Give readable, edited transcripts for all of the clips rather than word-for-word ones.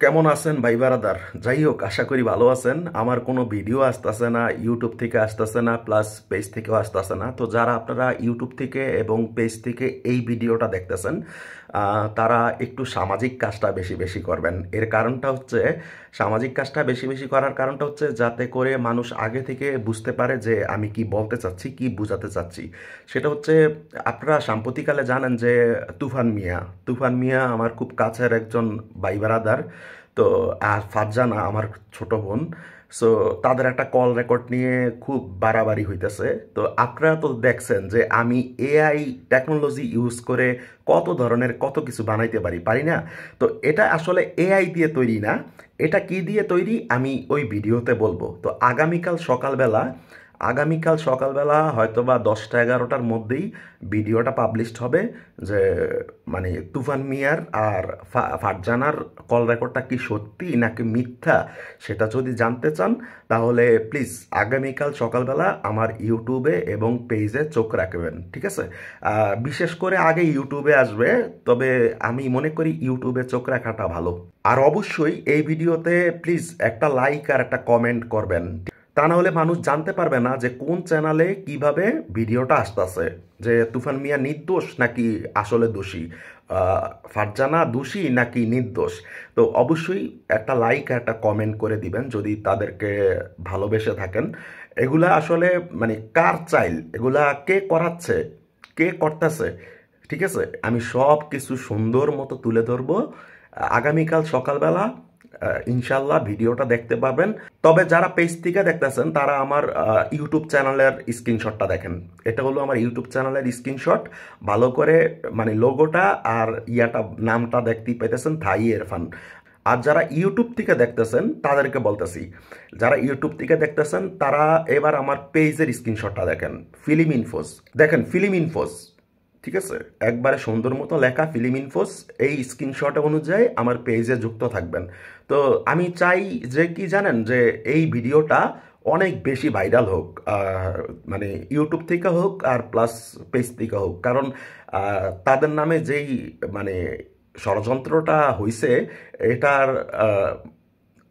কেমন আছেন ভাই বারাদার? যাই হোক, আশা করি ভালো আছেন। আমার কোনো ভিডিও আসতেছে না, ইউটিউব থেকে আসতেছে না, প্লাস পেজ থেকেও আসতেছে না। তো যারা আপনারা ইউটিউব থেকে এবং পেজ থেকে এই ভিডিওটা দেখতেছেন, তারা একটু সামাজিক কাজটা বেশি বেশি করবেন। এর কারণটা হচ্ছে, সামাজিক কাজটা বেশি বেশি করার কারণটা হচ্ছে যাতে করে মানুষ আগে থেকে বুঝতে পারে যে আমি কি বলতে চাচ্ছি, কি বোঝাতে চাচ্ছি। সেটা হচ্ছে, আপনারা সাম্প্রতিককালে জানেন যে তুফান মিয়া আমার খুব কাছের একজন ভাই বারাদার। তো আর ফারজানা আমার ছোট বোন। সো তাদের একটা কল রেকর্ড নিয়ে খুব বাড়াবাড়ি হইতেছে। তো আপনারা তো দেখছেন যে আমি এআই টেকনোলজি ইউজ করে কত ধরনের কত কিছু বানাইতে পারি না? তো এটা আসলে এআই দিয়ে তৈরি না। এটা কি দিয়ে তৈরি আমি ওই ভিডিওতে বলবো। তো আগামীকাল সকালবেলা হয়তোবা 10টা 11টার মধ্যেই ভিডিওটা পাবলিশড হবে, যে মানে তুফান মিয়ার আর ফারজানার কল রেকর্ডটা কি সত্যি নাকি মিথ্যা, সেটা যদি জানতে চান তাহলে প্লিজ আগামীকাল সকালবেলা আমার ইউটিউবে এবং পেজে চোখ রাখবেন, ঠিক আছে? বিশেষ করে আগে ইউটিউবে আসবে, তবে আমি মনে করি ইউটিউবে চোখ রাখাটা ভালো। আর অবশ্যই এই ভিডিওতে প্লিজ একটা লাইক আর একটা কমেন্ট করবেন। তা না হলে মানুষ জানতে পারবে না যে কোন চ্যানেলে কিভাবে ভিডিওটা আসতেছে, যে তুফান মিয়া নির্দোষ নাকি আসলে দোষী, ফারজানা দোষী নাকি নির্দোষ। তো অবশ্যই একটা লাইক আর একটা কমেন্ট করে দিবেন যদি তাদেরকে ভালোবেসে থাকেন। এগুলা আসলে মানে কার চাইল, এগুলা কে করাচ্ছে, কে করতেছে, ঠিক আছে? আমি সব কিছু সুন্দর মতো তুলে ধরবো আগামীকাল সকালবেলা। ইনশাল্লাহ ভিডিওটা দেখতে পাবেন। তবে যারা পেজ থেকে দেখতেছেন তারা আমার ইউটিউব চ্যানেলের স্ক্রিনশটটা দেখেন। এটা হলো আমার ইউটিউব চ্যানেলের স্ক্রিনশট। ভালো করে মানে লোগোটা আর নামটা দেখতেই পাইতেছেন, থাই ইরফান। আর যারা ইউটিউব থেকে দেখতেছেন তাদেরকে বলতেছি, যারা ইউটিউব থেকে দেখতেছেন তারা এবার আমার পেজের স্ক্রিনশটটা দেখেন। ফিল্ম ইনফোস, ঠিক আছে? একবারে সুন্দর মতো লেখা ফিল্ম ইনফোস। এই স্ক্রিনশট অনুযায়ী আমার পেজে যুক্ত থাকবেন। তো আমি চাই যে কি জানেন, যে এই ভিডিওটা অনেক বেশি ভাইরাল হোক, মানে ইউটিউব থেকে হোক আর প্লাস পেজ থেকে হোক। কারণ তাদের নামে যেই মানে ষড়যন্ত্রটা হইছে, এটার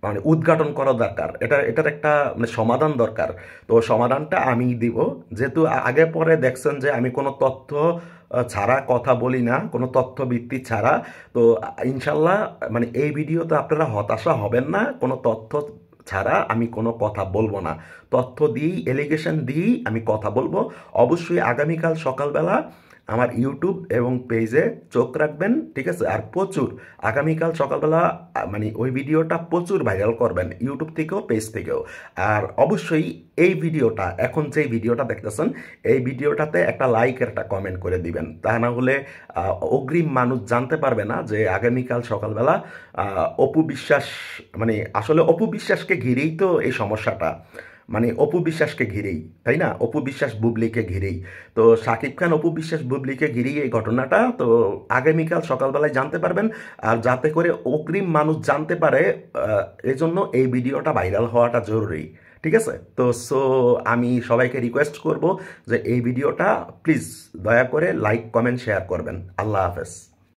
মানে উদ্ঘাটন করা দরকার। এটার একটা মানে সমাধান দরকার। তো সমাধানটা আমি দিব। যেহেতু আগে পরে দেখছেন যে আমি কোনো তথ্য ছাড়া কথা বলি না, কোনো তথ্য ভিত্তি ছাড়া। তো ইনশাল্লাহ মানে এই ভিডিওতে আপনারা হতাশা হবেন না। কোনো তথ্য ছাড়া আমি কোনো কথা বলবো না। তথ্য দিয়েই, এলিগেশন দিয়েই আমি কথা বলবো। অবশ্যই আগামীকাল সকালবেলা আমার ইউটিউব এবং পেজে চোখ রাখবেন, ঠিক আছে? আর প্রচুর আগামীকাল সকালবেলা মানে ওই ভিডিওটা প্রচুর ভাইরাল করবেন, ইউটিউব থেকেও পেজ থেকেও। আর অবশ্যই এই ভিডিওটা, এখন যেই ভিডিওটা দেখতেছেন, এই ভিডিওটাতে একটা লাইক আর একটা কমেন্ট করে দিবেন। তা না হলে অগ্রিম মানুষ জানতে পারবে না যে আগামীকাল সকালবেলা অপু বিশ্বাস, মানে আসলে অপু বিশ্বাসকে ঘিরেই তো এই সমস্যাটা। মানে অপু বিশ্বাসকে ঘিরেই, তাই না? অপু বিশ্বাস বুবলিকে ঘিরেই। তো শাকিব খান অপু বিশ্বাস বুবলিকে ঘিরেই এই ঘটনাটা। তো আগামীকাল সকালবেলায় জানতে পারবেন। আর যাতে করে অগ্রিম মানুষ জানতে পারে, এজন্য এই ভিডিওটা ভাইরাল হওয়াটা জরুরি, ঠিক আছে? তো আমি সবাইকে রিকোয়েস্ট করব যে এই ভিডিওটা প্লিজ দয়া করে লাইক কমেন্ট শেয়ার করবেন। আল্লাহ হাফেজ।